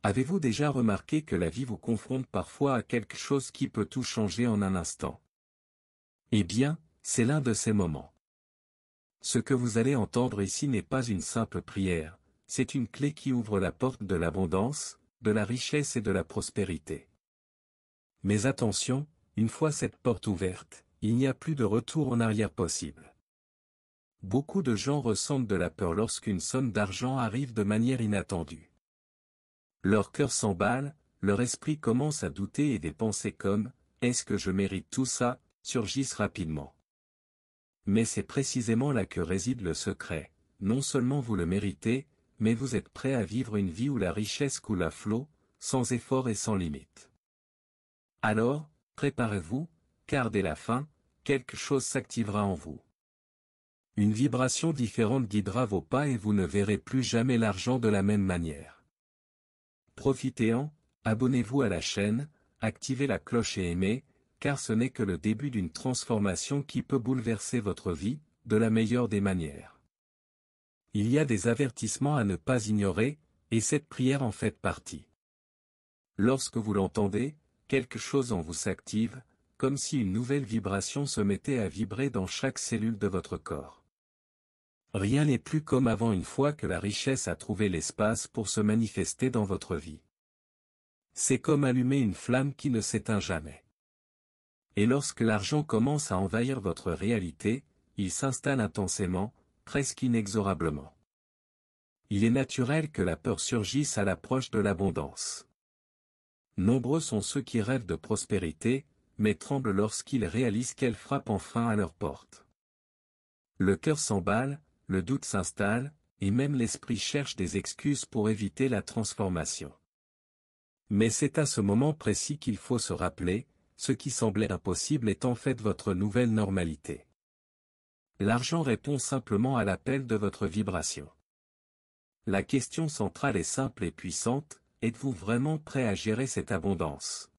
Avez-vous déjà remarqué que la vie vous confronte parfois à quelque chose qui peut tout changer en un instant? Eh bien, c'est l'un de ces moments. Ce que vous allez entendre ici n'est pas une simple prière, c'est une clé qui ouvre la porte de l'abondance, de la richesse et de la prospérité. Mais attention, une fois cette porte ouverte, il n'y a plus de retour en arrière possible. Beaucoup de gens ressentent de la peur lorsqu'une somme d'argent arrive de manière inattendue. Leur cœur s'emballe, leur esprit commence à douter et des pensées comme « Est-ce que je mérite tout ça ?» surgissent rapidement. Mais c'est précisément là que réside le secret, non seulement vous le méritez, mais vous êtes prêt à vivre une vie où la richesse coule à flot, sans effort et sans limite. Alors, préparez-vous, car dès la fin, quelque chose s'activera en vous. Une vibration différente guidera vos pas et vous ne verrez plus jamais l'argent de la même manière. Profitez-en, abonnez-vous à la chaîne, activez la cloche et aimez, car ce n'est que le début d'une transformation qui peut bouleverser votre vie, de la meilleure des manières. Il y a des avertissements à ne pas ignorer, et cette prière en fait partie. Lorsque vous l'entendez, quelque chose en vous s'active, comme si une nouvelle vibration se mettait à vibrer dans chaque cellule de votre corps. Rien n'est plus comme avant une fois que la richesse a trouvé l'espace pour se manifester dans votre vie. C'est comme allumer une flamme qui ne s'éteint jamais. Et lorsque l'argent commence à envahir votre réalité, il s'installe intensément, presque inexorablement. Il est naturel que la peur surgisse à l'approche de l'abondance. Nombreux sont ceux qui rêvent de prospérité, mais tremblent lorsqu'ils réalisent qu'elle frappe enfin à leur porte. Le cœur s'emballe, le doute s'installe, et même l'esprit cherche des excuses pour éviter la transformation. Mais c'est à ce moment précis qu'il faut se rappeler, ce qui semblait impossible est en fait votre nouvelle normalité. L'argent répond simplement à l'appel de votre vibration. La question centrale est simple et puissante, êtes-vous vraiment prêt à gérer cette abondance?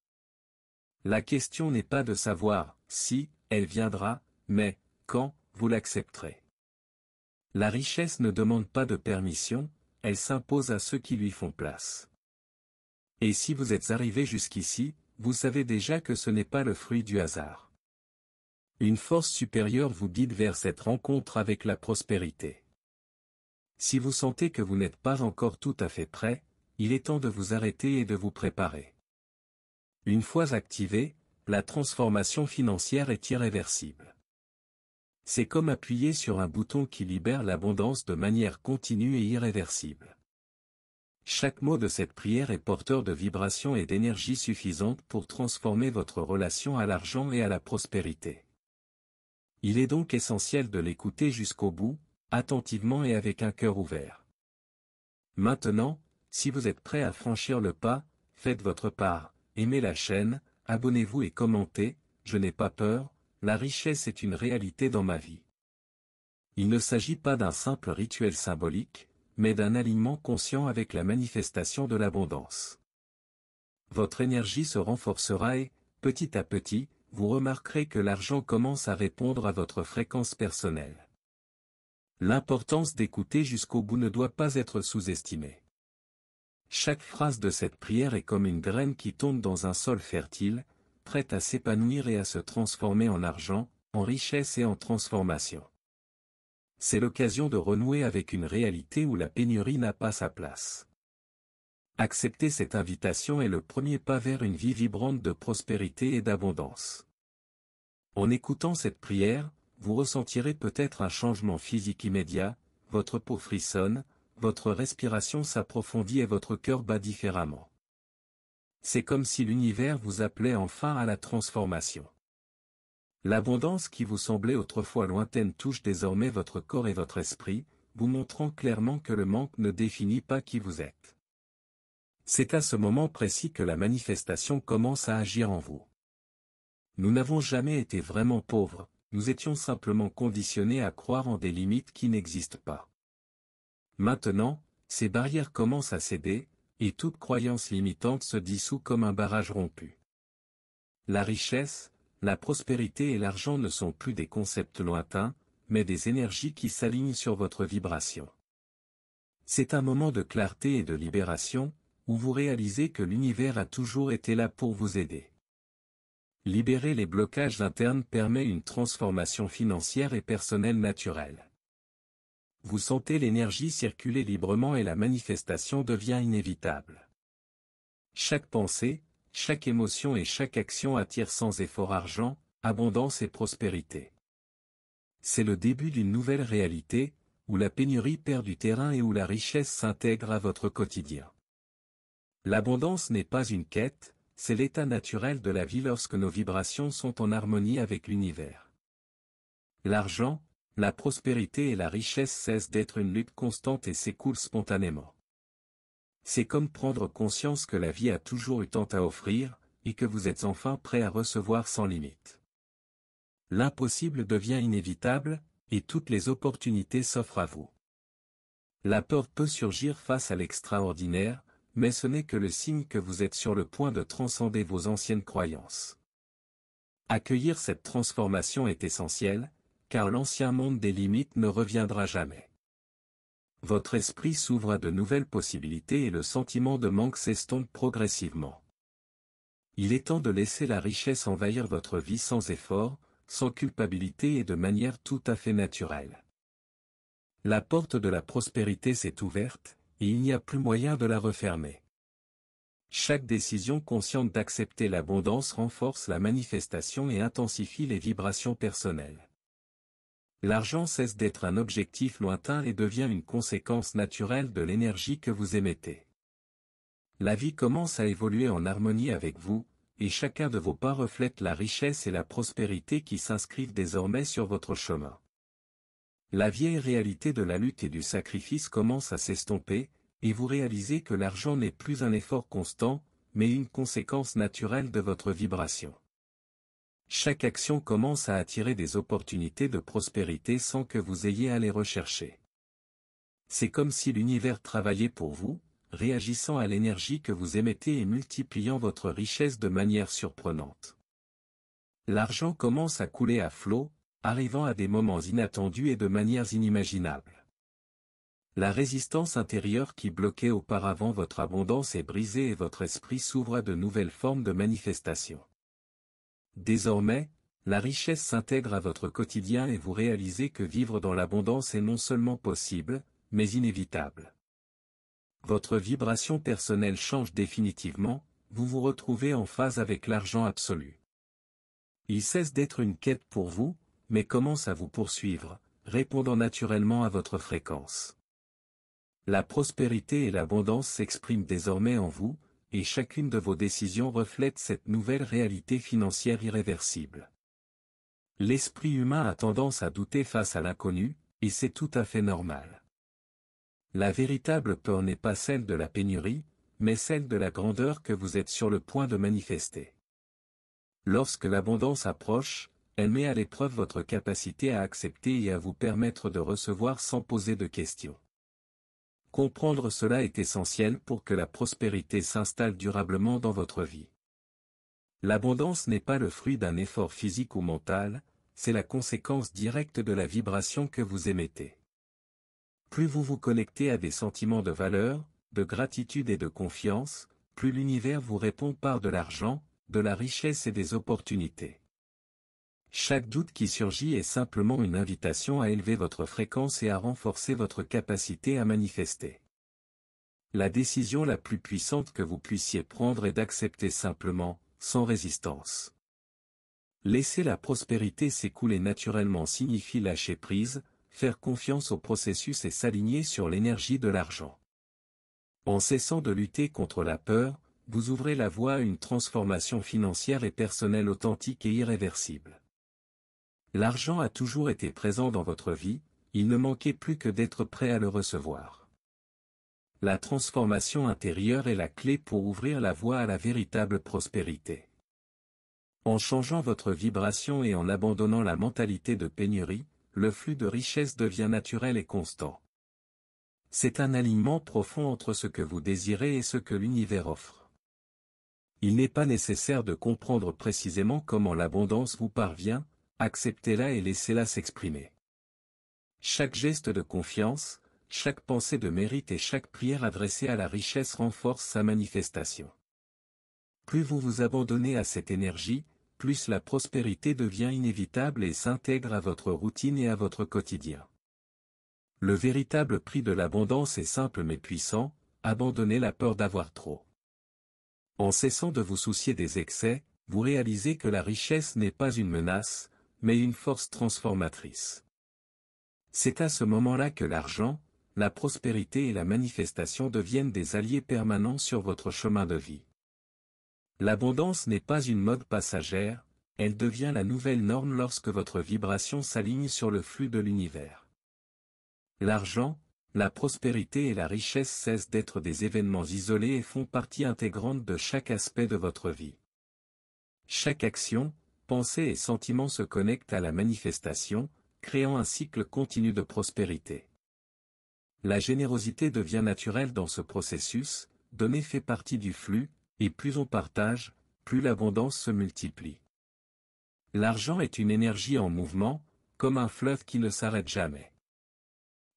La question n'est pas de savoir si elle viendra, mais quand vous l'accepterez. La richesse ne demande pas de permission, elle s'impose à ceux qui lui font place. Et si vous êtes arrivé jusqu'ici, vous savez déjà que ce n'est pas le fruit du hasard. Une force supérieure vous guide vers cette rencontre avec la prospérité. Si vous sentez que vous n'êtes pas encore tout à fait prêt, il est temps de vous arrêter et de vous préparer. Une fois activée, la transformation financière est irréversible. C'est comme appuyer sur un bouton qui libère l'abondance de manière continue et irréversible. Chaque mot de cette prière est porteur de vibrations et d'énergie suffisante pour transformer votre relation à l'argent et à la prospérité. Il est donc essentiel de l'écouter jusqu'au bout, attentivement et avec un cœur ouvert. Maintenant, si vous êtes prêt à franchir le pas, faites votre part, aimez la chaîne, abonnez-vous et commentez, je n'ai pas peur, la richesse est une réalité dans ma vie. Il ne s'agit pas d'un simple rituel symbolique, mais d'un alignement conscient avec la manifestation de l'abondance. Votre énergie se renforcera et, petit à petit, vous remarquerez que l'argent commence à répondre à votre fréquence personnelle. L'importance d'écouter jusqu'au bout ne doit pas être sous-estimée. Chaque phrase de cette prière est comme une graine qui tombe dans un sol fertile, prête à s'épanouir et à se transformer en argent, en richesse et en transformation. C'est l'occasion de renouer avec une réalité où la pénurie n'a pas sa place. Accepter cette invitation est le premier pas vers une vie vibrante de prospérité et d'abondance. En écoutant cette prière, vous ressentirez peut-être un changement physique immédiat, votre peau frissonne, votre respiration s'approfondit et votre cœur bat différemment. C'est comme si l'univers vous appelait enfin à la transformation. L'abondance qui vous semblait autrefois lointaine touche désormais votre corps et votre esprit, vous montrant clairement que le manque ne définit pas qui vous êtes. C'est à ce moment précis que la manifestation commence à agir en vous. Nous n'avons jamais été vraiment pauvres, nous étions simplement conditionnés à croire en des limites qui n'existent pas. Maintenant, ces barrières commencent à céder, et toute croyance limitante se dissout comme un barrage rompu. La richesse, la prospérité et l'argent ne sont plus des concepts lointains, mais des énergies qui s'alignent sur votre vibration. C'est un moment de clarté et de libération, où vous réalisez que l'univers a toujours été là pour vous aider. Libérer les blocages internes permet une transformation financière et personnelle naturelle. Vous sentez l'énergie circuler librement et la manifestation devient inévitable. Chaque pensée, chaque émotion et chaque action attire sans effort argent, abondance et prospérité. C'est le début d'une nouvelle réalité, où la pénurie perd du terrain et où la richesse s'intègre à votre quotidien. L'abondance n'est pas une quête, c'est l'état naturel de la vie lorsque nos vibrations sont en harmonie avec l'univers. L'argent, la prospérité et la richesse cessent d'être une lutte constante et s'écoulent spontanément. C'est comme prendre conscience que la vie a toujours eu tant à offrir, et que vous êtes enfin prêt à recevoir sans limite. L'impossible devient inévitable, et toutes les opportunités s'offrent à vous. La peur peut surgir face à l'extraordinaire, mais ce n'est que le signe que vous êtes sur le point de transcender vos anciennes croyances. Accueillir cette transformation est essentiel, car l'ancien monde des limites ne reviendra jamais. Votre esprit s'ouvre à de nouvelles possibilités et le sentiment de manque s'estompe progressivement. Il est temps de laisser la richesse envahir votre vie sans effort, sans culpabilité et de manière tout à fait naturelle. La porte de la prospérité s'est ouverte, et il n'y a plus moyen de la refermer. Chaque décision consciente d'accepter l'abondance renforce la manifestation et intensifie les vibrations personnelles. L'argent cesse d'être un objectif lointain et devient une conséquence naturelle de l'énergie que vous émettez. La vie commence à évoluer en harmonie avec vous, et chacun de vos pas reflète la richesse et la prospérité qui s'inscrivent désormais sur votre chemin. La vieille réalité de la lutte et du sacrifice commence à s'estomper, et vous réalisez que l'argent n'est plus un effort constant, mais une conséquence naturelle de votre vibration. Chaque action commence à attirer des opportunités de prospérité sans que vous ayez à les rechercher. C'est comme si l'univers travaillait pour vous, réagissant à l'énergie que vous émettez et multipliant votre richesse de manière surprenante. L'argent commence à couler à flot, arrivant à des moments inattendus et de manières inimaginables. La résistance intérieure qui bloquait auparavant votre abondance est brisée et votre esprit s'ouvre à de nouvelles formes de manifestation. Désormais, la richesse s'intègre à votre quotidien et vous réalisez que vivre dans l'abondance est non seulement possible, mais inévitable. Votre vibration personnelle change définitivement, vous vous retrouvez en phase avec l'argent absolu. Il cesse d'être une quête pour vous, mais commence à vous poursuivre, répondant naturellement à votre fréquence. La prospérité et l'abondance s'expriment désormais en vous, et chacune de vos décisions reflète cette nouvelle réalité financière irréversible. L'esprit humain a tendance à douter face à l'inconnu, et c'est tout à fait normal. La véritable peur n'est pas celle de la pénurie, mais celle de la grandeur que vous êtes sur le point de manifester. Lorsque l'abondance approche, elle met à l'épreuve votre capacité à accepter et à vous permettre de recevoir sans poser de questions. Comprendre cela est essentiel pour que la prospérité s'installe durablement dans votre vie. L'abondance n'est pas le fruit d'un effort physique ou mental, c'est la conséquence directe de la vibration que vous émettez. Plus vous vous connectez à des sentiments de valeur, de gratitude et de confiance, plus l'univers vous répond par de l'argent, de la richesse et des opportunités. Chaque doute qui surgit est simplement une invitation à élever votre fréquence et à renforcer votre capacité à manifester. La décision la plus puissante que vous puissiez prendre est d'accepter simplement, sans résistance. Laisser la prospérité s'écouler naturellement signifie lâcher prise, faire confiance au processus et s'aligner sur l'énergie de l'argent. En cessant de lutter contre la peur, vous ouvrez la voie à une transformation financière et personnelle authentique et irréversible. L'argent a toujours été présent dans votre vie, il ne manquait plus que d'être prêt à le recevoir. La transformation intérieure est la clé pour ouvrir la voie à la véritable prospérité. En changeant votre vibration et en abandonnant la mentalité de pénurie, le flux de richesse devient naturel et constant. C'est un alignement profond entre ce que vous désirez et ce que l'univers offre. Il n'est pas nécessaire de comprendre précisément comment l'abondance vous parvient, acceptez-la et laissez-la s'exprimer. Chaque geste de confiance, chaque pensée de mérite et chaque prière adressée à la richesse renforce sa manifestation. Plus vous vous abandonnez à cette énergie, plus la prospérité devient inévitable et s'intègre à votre routine et à votre quotidien. Le véritable prix de l'abondance est simple mais puissant, abandonnez la peur d'avoir trop. En cessant de vous soucier des excès, vous réalisez que la richesse n'est pas une menace, mais une force transformatrice. C'est à ce moment-là que l'argent, la prospérité et la manifestation deviennent des alliés permanents sur votre chemin de vie. L'abondance n'est pas une mode passagère, elle devient la nouvelle norme lorsque votre vibration s'aligne sur le flux de l'univers. L'argent, la prospérité et la richesse cessent d'être des événements isolés et font partie intégrante de chaque aspect de votre vie. Chaque action, pensée et sentiment se connectent à la manifestation, créant un cycle continu de prospérité. La générosité devient naturelle dans ce processus, donner fait partie du flux, et plus on partage, plus l'abondance se multiplie. L'argent est une énergie en mouvement, comme un fleuve qui ne s'arrête jamais.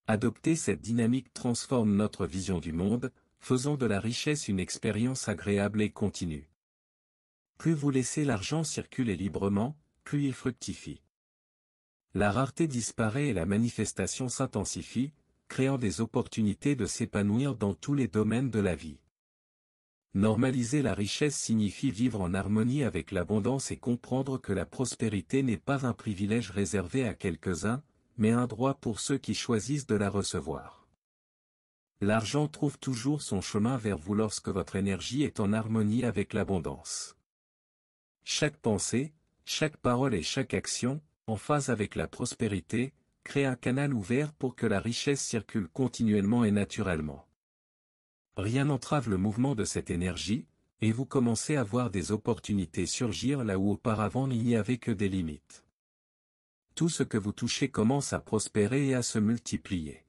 Adopter cette dynamique transforme notre vision du monde, faisant de la richesse une expérience agréable et continue. Plus vous laissez l'argent circuler librement, plus il fructifie. La rareté disparaît et la manifestation s'intensifie, créant des opportunités de s'épanouir dans tous les domaines de la vie. Normaliser la richesse signifie vivre en harmonie avec l'abondance et comprendre que la prospérité n'est pas un privilège réservé à quelques-uns, mais un droit pour ceux qui choisissent de la recevoir. L'argent trouve toujours son chemin vers vous lorsque votre énergie est en harmonie avec l'abondance. Chaque pensée, chaque parole et chaque action, en phase avec la prospérité, crée un canal ouvert pour que la richesse circule continuellement et naturellement. Rien n'entrave le mouvement de cette énergie, et vous commencez à voir des opportunités surgir là où auparavant il n'y avait que des limites. Tout ce que vous touchez commence à prospérer et à se multiplier.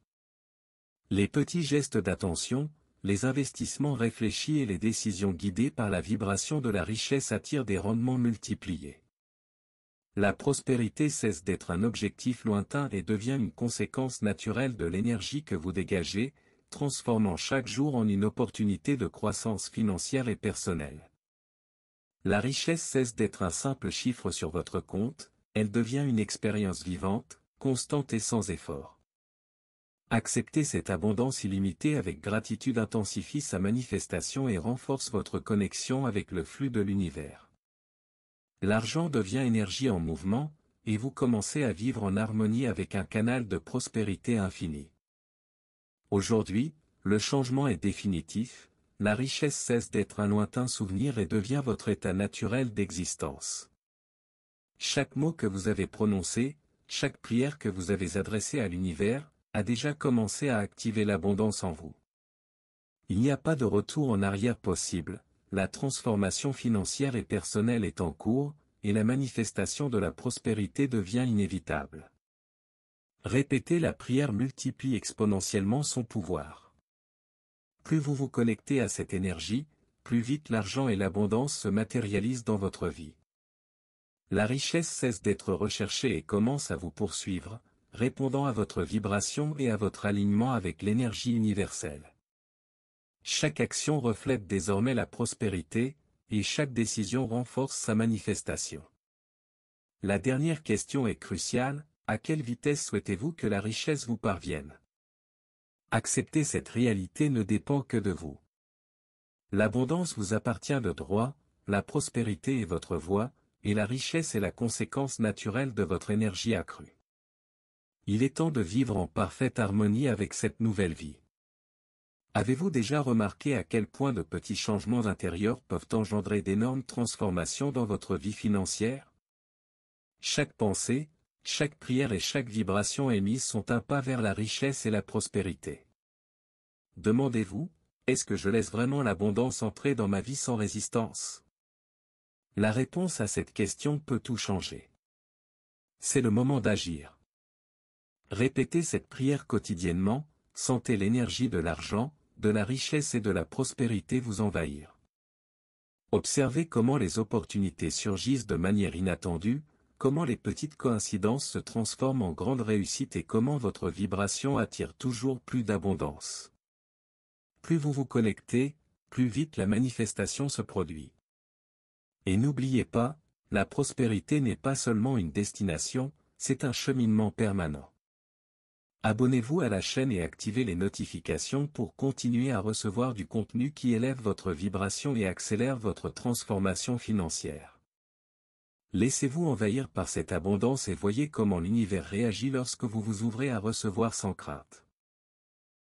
Les petits gestes d'attention, les investissements réfléchis et les décisions guidées par la vibration de la richesse attirent des rendements multipliés. La prospérité cesse d'être un objectif lointain et devient une conséquence naturelle de l'énergie que vous dégagez, transformant chaque jour en une opportunité de croissance financière et personnelle. La richesse cesse d'être un simple chiffre sur votre compte, elle devient une expérience vivante, constante et sans effort. Accepter cette abondance illimitée avec gratitude intensifie sa manifestation et renforce votre connexion avec le flux de l'univers. L'argent devient énergie en mouvement, et vous commencez à vivre en harmonie avec un canal de prospérité infini. Aujourd'hui, le changement est définitif, la richesse cesse d'être un lointain souvenir et devient votre état naturel d'existence. Chaque mot que vous avez prononcé, chaque prière que vous avez adressée à l'univers, a déjà commencé à activer l'abondance en vous. Il n'y a pas de retour en arrière possible, la transformation financière et personnelle est en cours, et la manifestation de la prospérité devient inévitable. Répéter la prière multiplie exponentiellement son pouvoir. Plus vous vous connectez à cette énergie, plus vite l'argent et l'abondance se matérialisent dans votre vie. La richesse cesse d'être recherchée et commence à vous poursuivre, répondant à votre vibration et à votre alignement avec l'énergie universelle. Chaque action reflète désormais la prospérité, et chaque décision renforce sa manifestation. La dernière question est cruciale, à quelle vitesse souhaitez-vous que la richesse vous parvienne? Accepter cette réalité ne dépend que de vous. L'abondance vous appartient de droit, la prospérité est votre voie, et la richesse est la conséquence naturelle de votre énergie accrue. Il est temps de vivre en parfaite harmonie avec cette nouvelle vie. Avez-vous déjà remarqué à quel point de petits changements intérieurs peuvent engendrer d'énormes transformations dans votre vie financière? Chaque pensée, chaque prière et chaque vibration émise sont un pas vers la richesse et la prospérité. Demandez-vous, est-ce que je laisse vraiment l'abondance entrer dans ma vie sans résistance? La réponse à cette question peut tout changer. C'est le moment d'agir. Répétez cette prière quotidiennement, sentez l'énergie de l'argent, de la richesse et de la prospérité vous envahir. Observez comment les opportunités surgissent de manière inattendue, comment les petites coïncidences se transforment en grandes réussites et comment votre vibration attire toujours plus d'abondance. Plus vous vous connectez, plus vite la manifestation se produit. Et n'oubliez pas, la prospérité n'est pas seulement une destination, c'est un cheminement permanent. Abonnez-vous à la chaîne et activez les notifications pour continuer à recevoir du contenu qui élève votre vibration et accélère votre transformation financière. Laissez-vous envahir par cette abondance et voyez comment l'univers réagit lorsque vous vous ouvrez à recevoir sans crainte.